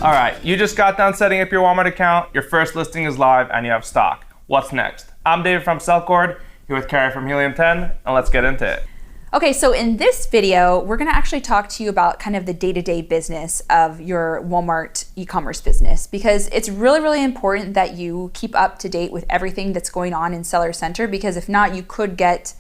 All right, you just got done setting up your Walmart account, your first listing is live, and you have stock. What's next? I'm David from Cellcord, here with Carrie from Helium 10, and let's get into it. Okay, so in this video, we're gonna actually talk to you about kind of the day-to-day business of your Walmart e-commerce business, because it's really, really important that you keep up to date with everything that's going on in Seller Center, because if not, you could get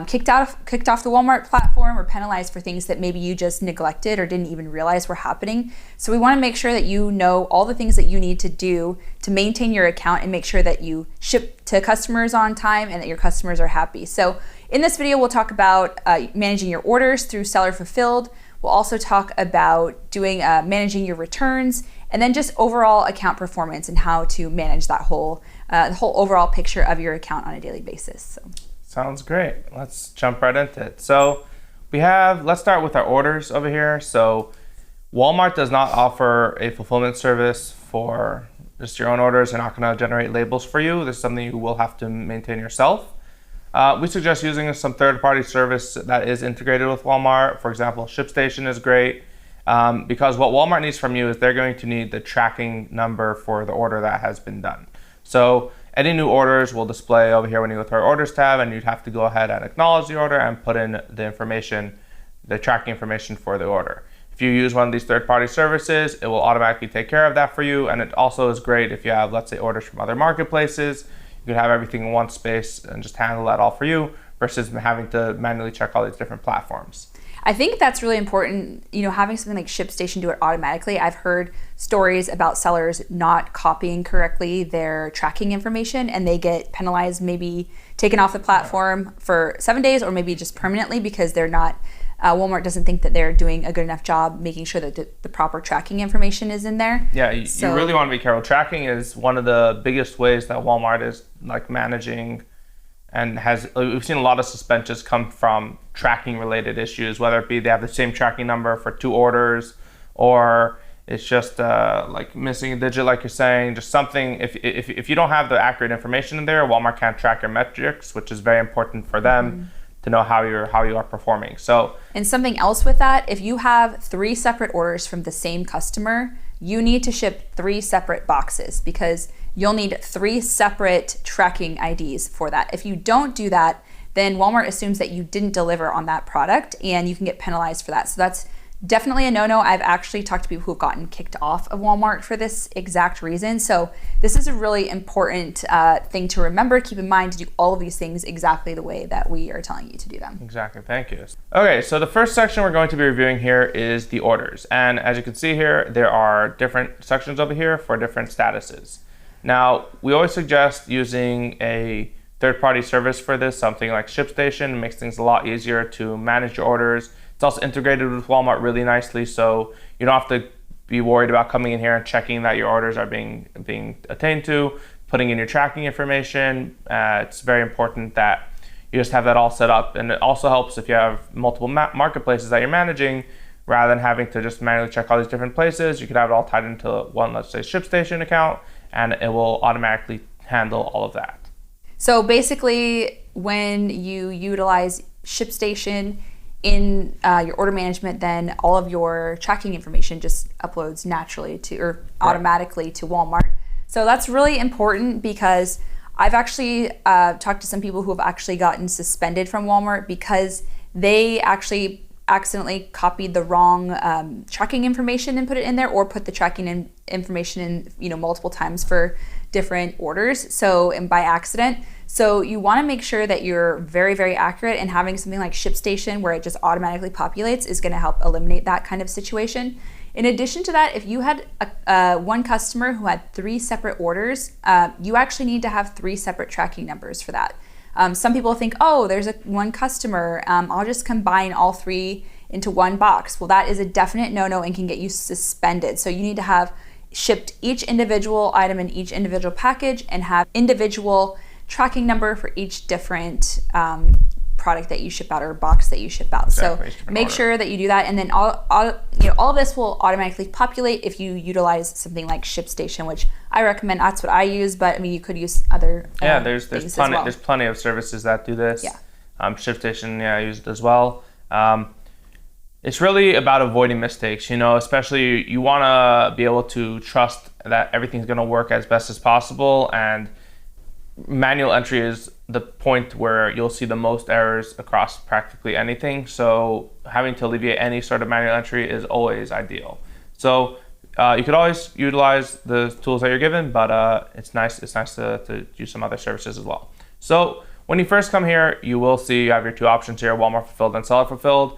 kicked off the Walmart platform or penalized for things that maybe you just neglected or didn't even realize were happening. So we want to make sure that you know all the things that you need to do to maintain your account and make sure that you ship to customers on time and that your customers are happy. So in this video, we'll talk about managing your orders through Seller Fulfilled. We'll also talk about doing managing your returns, and then just overall account performance and how to manage that whole overall picture of your account on a daily basis. So. Sounds great. Let's jump right into it. So let's start with our orders over here. So Walmart does not offer a fulfillment service for just your own orders. They're not going to generate labels for you. This is something you will have to maintain yourself. We suggest using some third-party service that is integrated with Walmart. For example, ShipStation is great because what Walmart needs from you is they're going to need the tracking number for the order that has been done. So any new orders will display over here when you go to our orders tab, and you'd have to go ahead and acknowledge the order and put in the information, the tracking information for the order. If you use one of these third-party services, it will automatically take care of that for you. And it also is great if you have, let's say, orders from other marketplaces. You can have everything in one space and just handle that all for you versus having to manually check all these different platforms. I think that's really important, having something like ShipStation do it automatically. I've heard stories about sellers not copying correctly their tracking information, and they get penalized, maybe taken off the platform for 7 days or maybe just permanently because they're not, Walmart doesn't think that they're doing a good enough job making sure that the proper tracking information is in there. Yeah, you really want to be careful. Tracking is one of the biggest ways that Walmart is managing, and we've seen a lot of suspensions come from tracking related issues, whether it be they have the same tracking number for 2 orders, or it's just missing a digit, like you're saying, just something. If you don't have the accurate information in there, Walmart can't track your metrics, which is very important for them to know how you are performing. So, and something else with that, if you have 3 separate orders from the same customer, you need to ship 3 separate boxes because you'll need 3 separate tracking IDs for that. If you don't do that, then Walmart assumes that you didn't deliver on that product and you can get penalized for that. So that's definitely a no-no. I've actually talked to people who've gotten kicked off of Walmart for this exact reason. So this is a really important thing to remember. Keep in mind to do all of these things exactly the way that we are telling you to do them. Exactly, thank you. Okay, so the first section we're going to be reviewing here is the orders. And as you can see here, there are different sections over here for different statuses. Now, we always suggest using a third-party service for this, something like ShipStation. It makes things a lot easier to manage your orders. It's also integrated with Walmart really nicely, so you don't have to be worried about coming in here and checking that your orders are being attained to, putting in your tracking information. It's very important that you just have that all set up, and it also helps if you have multiple marketplaces that you're managing. Rather than having to just manually check all these different places, you could have it all tied into one, let's say, ShipStation account, and it will automatically handle all of that. So basically, when you utilize ShipStation in your order management, then all of your tracking information just uploads naturally automatically to Walmart. So that's really important because I've actually talked to some people who have actually gotten suspended from Walmart because they actually accidentally copied the wrong tracking information and put it in there, or put the tracking information in multiple times for different orders, and by accident. So you want to make sure that you're very, very accurate, and having something like ShipStation where it just automatically populates is going to help eliminate that kind of situation. In addition to that, if you had one customer who had 3 separate orders, you actually need to have 3 separate tracking numbers for that. Some people think, oh, there's one customer, I'll just combine all 3 into one box. Well, that is a definite no-no and can get you suspended. So you need to have shipped each individual item in each individual package and have individual tracking number for each different product that you ship out or box that you ship out. Exactly. So make sure that you do that, and then all of this will automatically populate if you utilize something like ShipStation, which I recommend. That's what I use, but I mean you could use other there's plenty of services that do this. Yeah. ShipStation, I use it as well. It's really about avoiding mistakes, especially you want to be able to trust that everything's going to work as best as possible. And manual entry is the point where you'll see the most errors across practically anything. So having to alleviate any sort of manual entry is always ideal. So you could always utilize the tools that you're given, but it's nice to use some other services as well. So when you first come here, you will see you have your two options here, Walmart Fulfilled and Seller Fulfilled.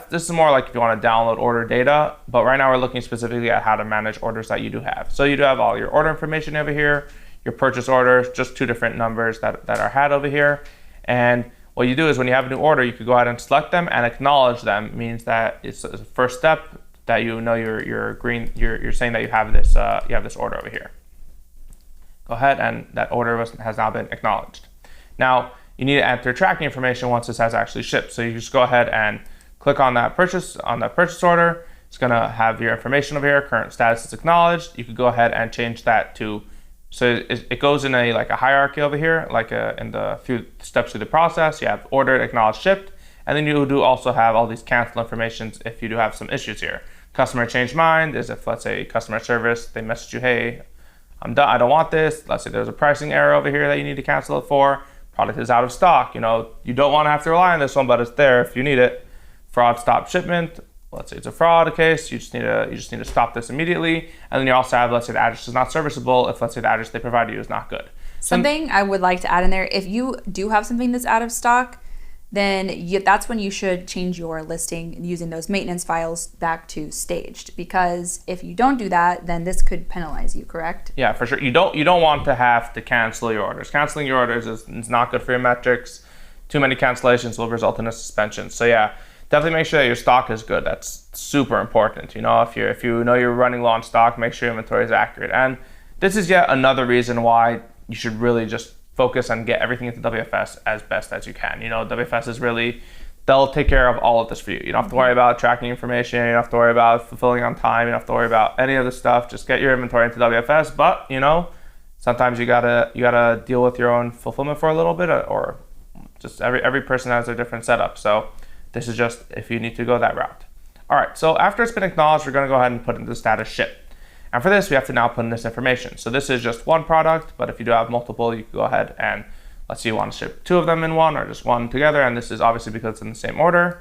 This is more like if you want to download order data, but right now we're looking specifically at how to manage orders that you do have. So you do have all your order information over here, your purchase orders, just two different numbers that are had over here. And what you do is when you have a new order, you could go ahead and select them, and acknowledge them means that it's the first step that you're saying that you have this order over here. Go ahead, and that order has now been acknowledged. Now you need to enter tracking information once this has actually shipped. So you just go ahead and click on that purchase order. It's gonna have your information over here. Current status is acknowledged. You could go ahead and change that to, so it goes in a hierarchy over here, in the few steps through the process. You have ordered, acknowledged, shipped, and then you do also have all these cancel informations if you do have some issues here. Customer changed mind is if, let's say, customer service, they message you, hey, I'm done, I don't want this. Let's say there's a pricing error over here that you need to cancel it for. Product is out of stock. You don't want to have to rely on this one, but it's there if you need it. Fraud stop shipment. Let's say it's a fraud case. You just need to stop this immediately. And then you also have, let's say the address is not serviceable if, let's say, the address they provide you is not good. Something I would like to add in there, if you do have something that's out of stock, then that's when you should change your listing using those maintenance files back to staged. Because if you don't do that, then this could penalize you, correct? Yeah, for sure. You don't want to have to cancel your orders. Canceling your orders is not good for your metrics. Too many cancellations will result in a suspension. So yeah, definitely make sure that your stock is good. That's super important. If you know you're running low on stock, make sure your inventory is accurate. And this is yet another reason why you should really just focus on get everything into WFS as best as you can. WFS is really, they'll take care of all of this for you. You don't have to worry about tracking information. You don't have to worry about fulfilling on time. You don't have to worry about any of this stuff. Just get your inventory into WFS. But sometimes you gotta deal with your own fulfillment for a little bit, or just every person has a different setup. So this is just if you need to go that route. All right, so after it's been acknowledged, we're gonna go ahead and put in the status ship. And for this, we have to now put in this information. So this is just one product, but if you do have multiple, you can go ahead and let's say you want to ship two of them in one or just one together. And this is obviously because it's in the same order.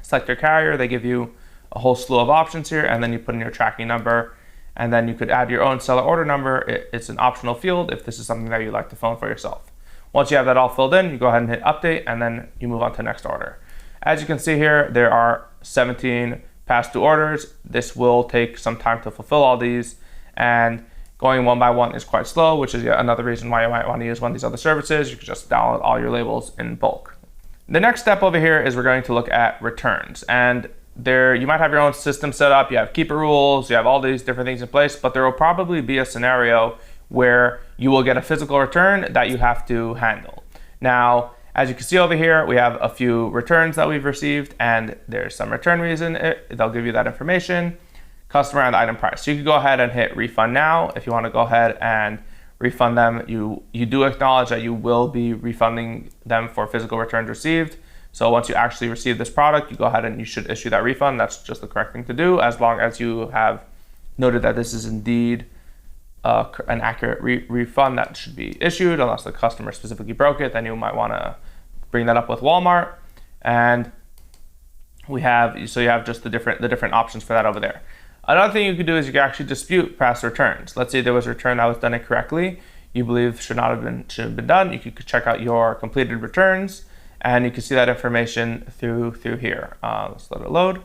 Select your carrier, they give you a whole slew of options here, and then you put in your tracking number, and then you could add your own seller order number. It's an optional field if this is something that you like to fill in for yourself. Once you have that all filled in, you go ahead and hit update, and then you move on to the next order. As you can see here, there are 17 past due orders. This will take some time to fulfill all these, and going one by one is quite slow, which is yet another reason why you might want to use one of these other services. You can just download all your labels in bulk. The next step over here is we're going to look at returns, and there you might have your own system set up. You have keeper rules, you have all these different things in place, but there will probably be a scenario where you will get a physical return that you have to handle. Now, as you can see over here, we have a few returns that we've received, and there's some return reason. They'll give you that information, customer and item price. So you can go ahead and hit refund now if you want to go ahead and refund them. You do acknowledge that you will be refunding them for physical returns received. So once you actually receive this product, you go ahead and you should issue that refund. That's just the correct thing to do, as long as you have noted that this is indeed an accurate refund that should be issued. Unless the customer specifically broke it, then you might want to bring that up with Walmart. And you have just the different options for that over there. Another thing you could do is you can actually dispute past returns. Let's say there was a return that was done incorrectly, you believe should have been done. You could check out your completed returns, and you can see that information through here. Let's let it load.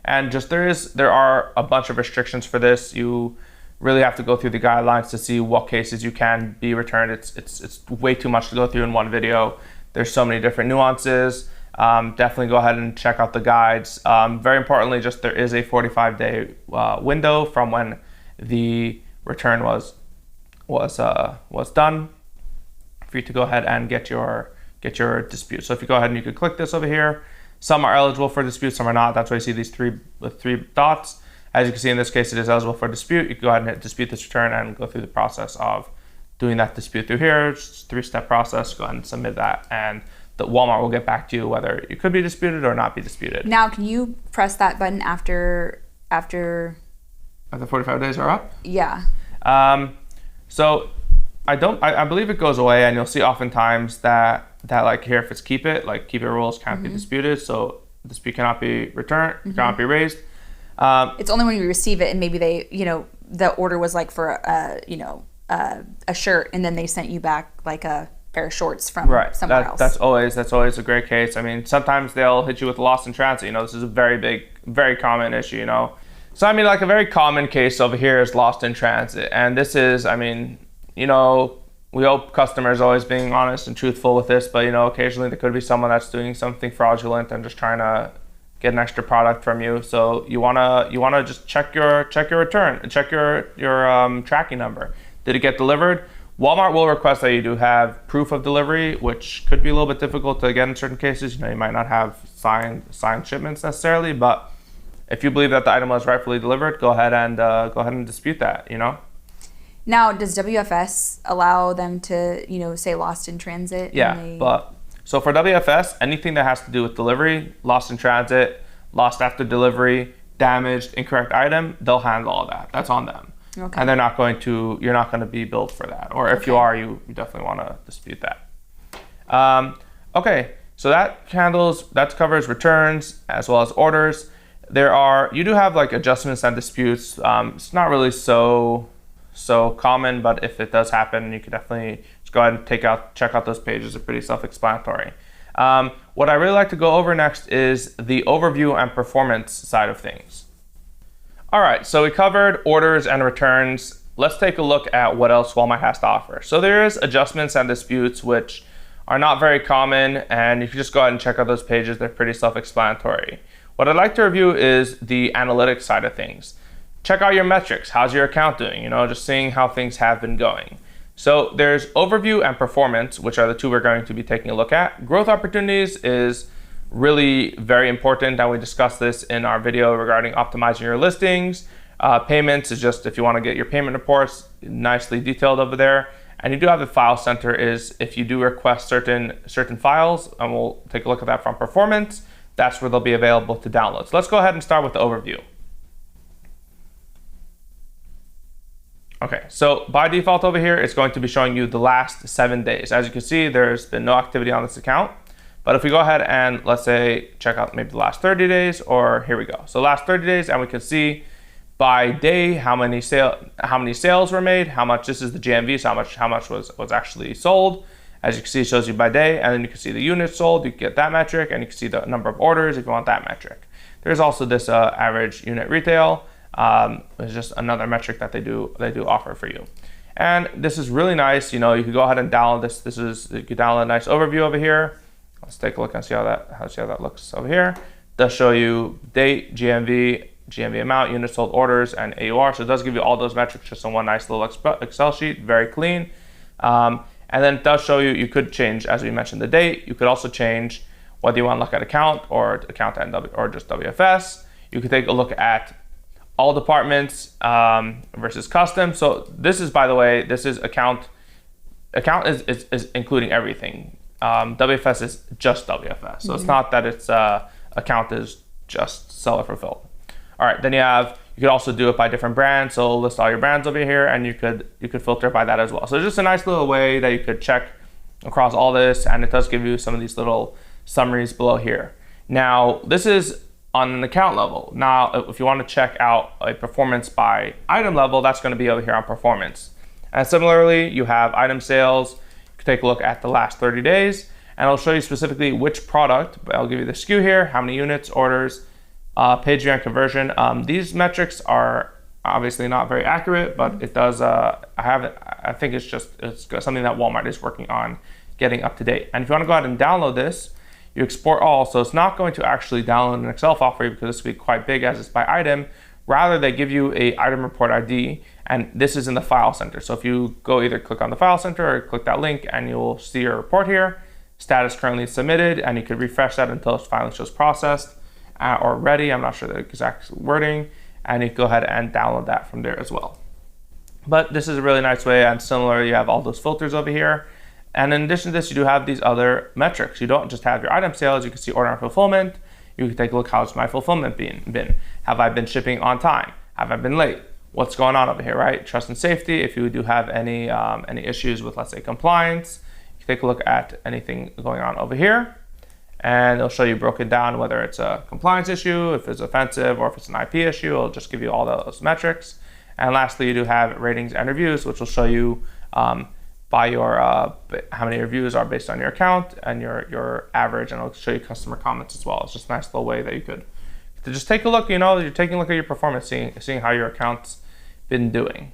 And there are a bunch of restrictions for this. You really have to go through the guidelines to see what cases you can be returned. It's way too much to go through in one video. There's so many different nuances. Definitely go ahead and check out the guides. Very importantly, just there is a 45-day window from when the return was done for you to go ahead and get your dispute. So if you go ahead and you could click this over here, some are eligible for dispute, some are not. That's why you see these three dots. As you can see in this case, it is eligible for dispute. You can go ahead and hit dispute this return and go through the process of doing that dispute through here. It's a 3-step process. Go ahead and submit that, and the Walmart will get back to you whether it could be disputed or not be disputed. Now, can you press that button after? After 45 days are up? Yeah. So I believe it goes away, and you'll see oftentimes that like here, if it's keep it rules can't be disputed, so dispute cannot be returned, cannot be raised. It's only when you receive it and maybe they, the order was like for a shirt, and then they sent you back like a pair of shorts from somewhere else. That's always a great case. I mean, sometimes they'll hit you with lost in transit. This is a very common issue. So I mean, like a very common case over here is lost in transit, and this is, I mean, we hope customers always being honest and truthful with this, but occasionally there could be someone that's doing something fraudulent and just trying to get an extra product from you. So you wanna just check your return, check your tracking number. Did it get delivered? Walmart will request that you do have proof of delivery, which could be a little bit difficult to get in certain cases. You might not have signed shipments necessarily, but if you believe that the item was rightfully delivered, go ahead and dispute that. Now, does WFS allow them to say lost in transit? Yeah, but so for WFS, anything that has to do with delivery, lost in transit, lost after delivery, damaged, incorrect item, they'll handle all that. That's on them. Okay. And you're not going to be billed for that. Or if you are, you definitely want to dispute that. Okay, so that covers returns as well as orders. You do have like adjustments and disputes. It's not really so common, but if it does happen, you could definitely just go ahead and check out those pages. They're pretty self-explanatory. What I really like to go over next is the overview and performance side of things. All right, so we covered orders and returns. Let's take a look at what else Walmart has to offer. So there is adjustments and disputes, which are not very common, and you can just go ahead and check out those pages. They're pretty self-explanatory. What I'd like to review is the analytics side of things. Check out your metrics. How's your account doing? Just seeing how things have been going. So there's overview and performance, which are the two we're going to be taking a look at. Growth opportunities is really very important, and we discussed this in our video regarding optimizing your listings. Payments is just if you want to get your payment reports nicely detailed over there. And you do have the file center is if you do request certain files, and we'll take a look at that from performance, that's where they'll be available to download. So let's go ahead and start with the overview. Okay, so by default over here, it's going to be showing you the last 7 days. As you can see, there's been no activity on this account. But if we go ahead and let's say check out maybe the last 30 days, or here we go. So last 30 days, and we can see by day how many sales were made, how much, this is the GMV, so how much was actually sold. As you can see, it shows you by day, and then you can see the units sold, you can get that metric, and you can see the number of orders if you want that metric. There's also this average unit retail. It's just another metric that they do offer for you. And this is really nice. You can go ahead and download this. You can download a nice overview over here. Let's take a look and see how that looks over here. It does show you date, GMV amount, units sold, orders, and AUR. So it does give you all those metrics just in one nice little Excel sheet, very clean. And then it does show you could change, as we mentioned, the date. You could also change whether you want to look at account or account and or just WFS. You could take a look at all departments versus custom. So this is, by the way, this is account. Account is including everything. WFS is just WFS. So it's not that it's account is just seller fulfilled. All right, then you could also do it by different brands. So list all your brands over here, and you could filter by that as well. So it's just a nice little way that you could check across all this, and it does give you some of these little summaries below here. Now, this is on an account level. Now, if you want to check out a performance by item level, that's going to be over here on performance. And similarly, you have item sales. You can take a look at the last 30 days, and I'll show you specifically which product. I'll give you the SKU here, how many units, orders, page view and conversion. These metrics are obviously not very accurate, but it does. I think it's something that Walmart is working on getting up to date. And if you want to go ahead and download this, you export all. So it's not going to actually download an Excel file for you because this will be quite big as it's by item. Rather, they give you a item report ID, and this is in the file center. So if you go either click on the file center or click that link, and you'll see your report here. Status currently submitted, and you could refresh that until it finally shows processed or ready. I'm not sure the exact wording, and you can go ahead and download that from there as well. But this is a really nice way, and similar, you have all those filters over here. And in addition to this, you do have these other metrics. You don't just have your item sales. You can see order and fulfillment. You can take a look, how's my fulfillment been? Have I been shipping on time? Have I been late? What's going on over here, right? Trust and safety. If you do have any issues with, let's say, compliance, you can take a look at anything going on over here. And it'll show you broken down whether it's a compliance issue, if it's offensive, or if it's an IP issue. It'll just give you all those metrics. And lastly, you do have ratings and reviews, which will show you by your how many reviews are based on your account and your average, and it'll show you customer comments as well. It's just a nice little way that you could to just take a look. You're taking a look at your performance, seeing how your account's been doing.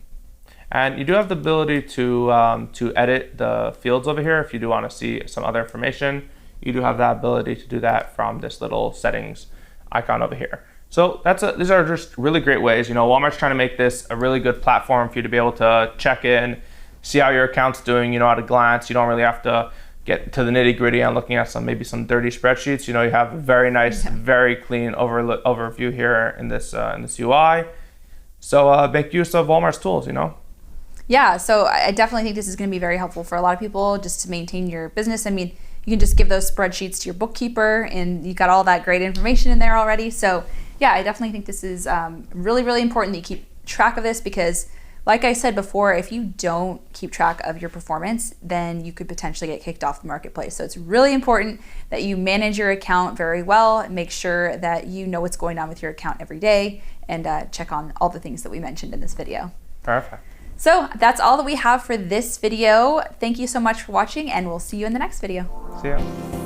And you do have the ability to edit the fields over here if you do want to see some other information. You do have that ability to do that from this little settings icon over here. So these are just really great ways. Walmart's trying to make this a really good platform for you to be able to check in, see how your account's doing, at a glance. You don't really have to get to the nitty gritty on looking at maybe some dirty spreadsheets. You have a very nice, very clean overview here in this UI. So make use of Walmart's tools, Yeah, so I definitely think this is going to be very helpful for a lot of people just to maintain your business. I mean, you can just give those spreadsheets to your bookkeeper and you got all that great information in there already. So yeah, I definitely think this is really, really important that you keep track of this, because like I said before, if you don't keep track of your performance, then you could potentially get kicked off the marketplace. So it's really important that you manage your account very well and make sure that you know what's going on with your account every day, and check on all the things that we mentioned in this video. Perfect. So that's all that we have for this video. Thank you so much for watching, and we'll see you in the next video. See ya.